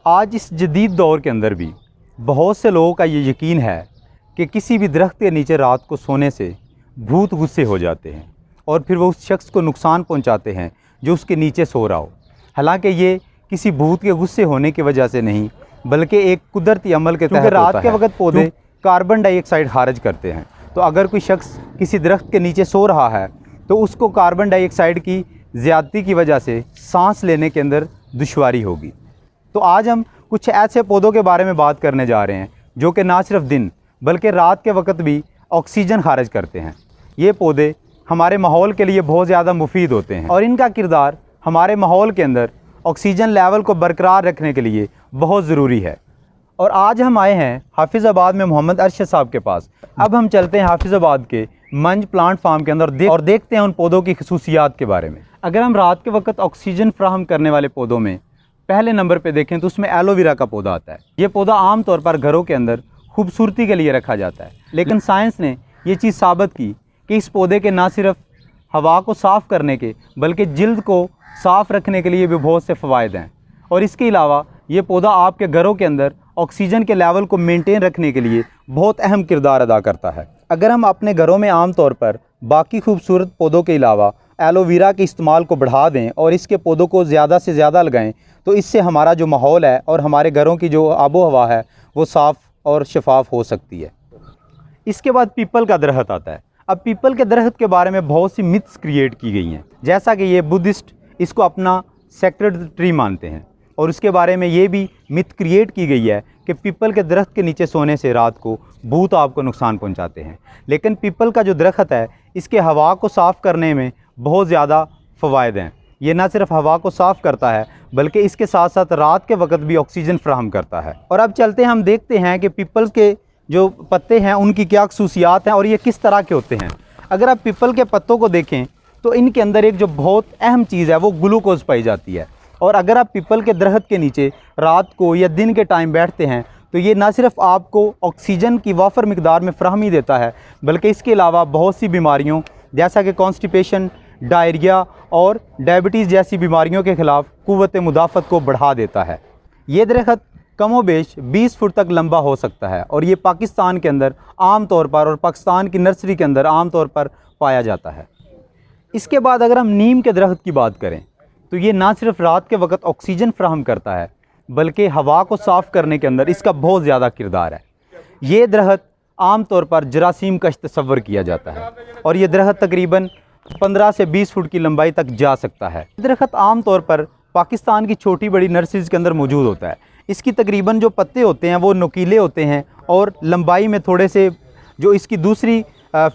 آج اس جدید دور کے اندر بھی بہت سے لوگوں کا یہ یقین ہے کہ کسی بھی درخت کے نیچے رات کو سونے سے بھوت غصے ہو جاتے ہیں اور پھر وہ اس شخص کو نقصان پہنچاتے ہیں جو اس کے نیچے سو رہا ہو۔ حالانکہ یہ کسی بھوت کے غصے ہونے کی وجہ سے نہیں بلکہ ایک قدرتی عمل کے تحت رات کے وقت پودے کاربن ڈائی آکسائڈ خارج کرتے ہیں، تو اگر کوئی شخص کسی درخت کے نیچے سو رہا ہے تو اس کو کاربن ڈائی آکسائڈ کی زیادتی کی وجہ سے سانس لینے کے اندر دشواری ہوگی۔ تو آج ہم کچھ ایسے پودوں کے بارے میں بات کرنے جا رہے ہیں جو کہ نہ صرف دن بلکہ رات کے وقت بھی آکسیجن خارج کرتے ہیں۔ یہ پودے ہمارے ماحول کے لیے بہت زیادہ مفید ہوتے ہیں اور ان کا کردار ہمارے ماحول کے اندر آکسیجن لیول کو برقرار رکھنے کے لیے بہت ضروری ہے۔ اور آج ہم آئے ہیں حافظ آباد میں محمد ارشد صاحب کے پاس۔ اب ہم چلتے ہیں حافظ آباد کے منج پلانٹ فارم کے اندر اور دیکھتے ہیں ان پودوں کی خصوصیات کے بارے میں۔ اگر ہم رات کے وقت آکسیجن فراہم کرنے والے پودوں میں پہلے نمبر پہ دیکھیں تو اس میں ایلو ویرا کا پودا آتا ہے۔ یہ پودا عام طور پر گھروں کے اندر خوبصورتی کے لیے رکھا جاتا ہے، لیکن سائنس نے یہ چیز ثابت کی کہ اس پودے کے نہ صرف ہوا کو صاف کرنے کے بلکہ جلد کو صاف رکھنے کے لیے بھی بہت سے فوائد ہیں، اور اس کے علاوہ یہ پودا آپ کے گھروں کے اندر آکسیجن کے لیول کو مینٹین رکھنے کے لیے بہت اہم کردار ادا کرتا ہے۔ اگر ہم اپنے گھروں میں عام طور پر باقی خوبصورت پودوں کے علاوہ ایلو ویرا کے استعمال کو بڑھا دیں اور اس کے پودوں کو زیادہ سے زیادہ لگائیں تو اس سے ہمارا جو ماحول ہے اور ہمارے گھروں کی جو آب و ہوا ہے وہ صاف اور شفاف ہو سکتی ہے۔ اس کے بعد پیپل کا درخت آتا ہے۔ اب پیپل کے درخت کے بارے میں بہت سی متس کریٹ کی گئی ہیں، جیسا کہ یہ بدھسٹ اس کو اپنا سیکرڈ ٹری مانتے ہیں، اور اس کے بارے میں یہ بھی مت کریٹ کی گئی ہے کہ پیپل کے درخت کے نیچے سونے سے رات کو بھوت آپ کو نقصان پہنچاتے ہیں۔ لیکن پیپل کا جو درخت ہے اس کے ہوا کو صاف کرنے میں بہت زیادہ فوائد ہیں۔ یہ نہ صرف ہوا کو صاف کرتا ہے بلکہ اس کے ساتھ ساتھ رات کے وقت بھی آکسیجن فراہم کرتا ہے۔ اور اب چلتے ہیں، ہم دیکھتے ہیں کہ پیپل کے جو پتے ہیں ان کی کیا خصوصیات ہیں اور یہ کس طرح کے ہوتے ہیں۔ اگر آپ پیپل کے پتوں کو دیکھیں تو ان کے اندر ایک جو بہت اہم چیز ہے وہ گلوکوز پائی جاتی ہے، اور اگر آپ پیپل کے درخت کے نیچے رات کو یا دن کے ٹائم بیٹھتے ہیں تو یہ نہ صرف آپ کو آکسیجن کی وافر مقدار میں فراہمی دیتا ہے بلکہ اس کے علاوہ بہت سی بیماریوں جیسا کہ کانسٹیپیشن، ڈائریا اور ڈائبٹیز جیسی بیماریوں کے خلاف قوت مدافعت کو بڑھا دیتا ہے۔ یہ درخت کم و بیش 20 فٹ تک لمبا ہو سکتا ہے اور یہ پاکستان کے اندر عام طور پر اور پاکستان کی نرسری کے اندر عام طور پر پایا جاتا ہے۔ اس کے بعد اگر ہم نیم کے درخت کی بات کریں تو یہ نہ صرف رات کے وقت آکسیجن فراہم کرتا ہے بلکہ ہوا کو صاف کرنے کے اندر اس کا بہت زیادہ کردار ہے۔ یہ درخت عام طور پر جراثیم کا تصور کیا جاتا ہے اور یہ درخت تقریباً 15 سے 20 فٹ کی لمبائی تک جا سکتا ہے۔ یہ درخت عام طور پر پاکستان کی چھوٹی بڑی نرسریز کے اندر موجود ہوتا ہے۔ اس کی تقریباً جو پتے ہوتے ہیں وہ نوکیلے ہوتے ہیں اور لمبائی میں تھوڑے سے جو اس کی دوسری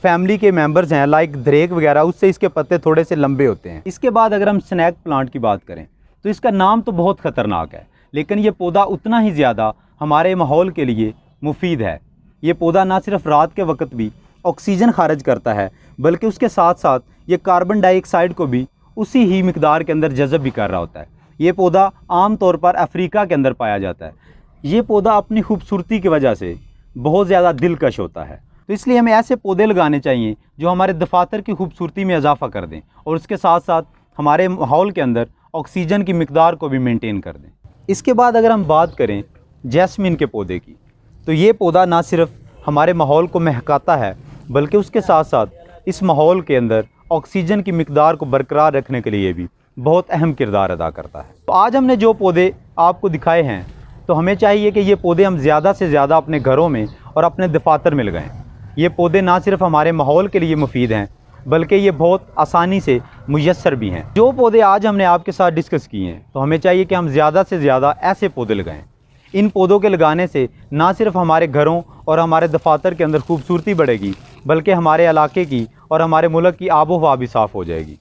فیملی کے ممبرز ہیں لائک دریک وغیرہ اس سے اس کے پتے تھوڑے سے لمبے ہوتے ہیں۔ اس کے بعد اگر ہم سنیک پلانٹ کی بات کریں تو اس کا نام تو بہت خطرناک ہے، لیکن یہ پودا اتنا ہی زیادہ ہمارے ماحول کے لیے مفید ہے۔ یہ پودا نہ صرف رات کے وقت بھی آکسیجن خارج کرتا ہے بلکہ اس کے ساتھ ساتھ یہ کاربن ڈائی آکسائڈ کو بھی اسی ہی مقدار کے اندر جذب بھی کر رہا ہوتا ہے۔ یہ پودا عام طور پر افریقہ کے اندر پایا جاتا ہے۔ یہ پودا اپنی خوبصورتی کی وجہ سے بہت زیادہ دلکش ہوتا ہے، تو اس لیے ہمیں ایسے پودے لگانے چاہیے جو ہمارے دفاتر کی خوبصورتی میں اضافہ کر دیں اور اس کے ساتھ ساتھ ہمارے ماحول کے اندر آکسیجن کی مقدار کو بھی مینٹین کر دیں۔ اس کے بعد اگر ہم بات کریں جیسمین کے پودے کی تو یہ پودا نہ صرف ہمارے ماحول کو مہکاتا ہے بلکہ اس کے ساتھ ساتھ اس ماحول کے اندر آکسیجن کی مقدار کو برقرار رکھنے کے لیے بھی بہت اہم کردار ادا کرتا ہے۔ تو آج ہم نے جو پودے آپ کو دکھائے ہیں تو ہمیں چاہیے کہ یہ پودے ہم زیادہ سے زیادہ اپنے گھروں میں اور اپنے دفاتر میں لگائیں۔ یہ پودے نہ صرف ہمارے ماحول کے لیے مفید ہیں بلکہ یہ بہت آسانی سے میسر بھی ہیں۔ جو پودے آج ہم نے آپ کے ساتھ ڈسکس کیے ہیں تو ہمیں چاہیے کہ ہم زیادہ سے زیادہ ایسے پودے لگائیں۔ ان پودوں کے لگانے سے نہ صرف ہمارے گھروں اور ہمارے دفاتر کے اندر خوبصورتی بڑھے گی بلکہ ہمارے علاقے کی اور ہمارے ملک کی آب و ہوا بھی صاف ہو جائے گی۔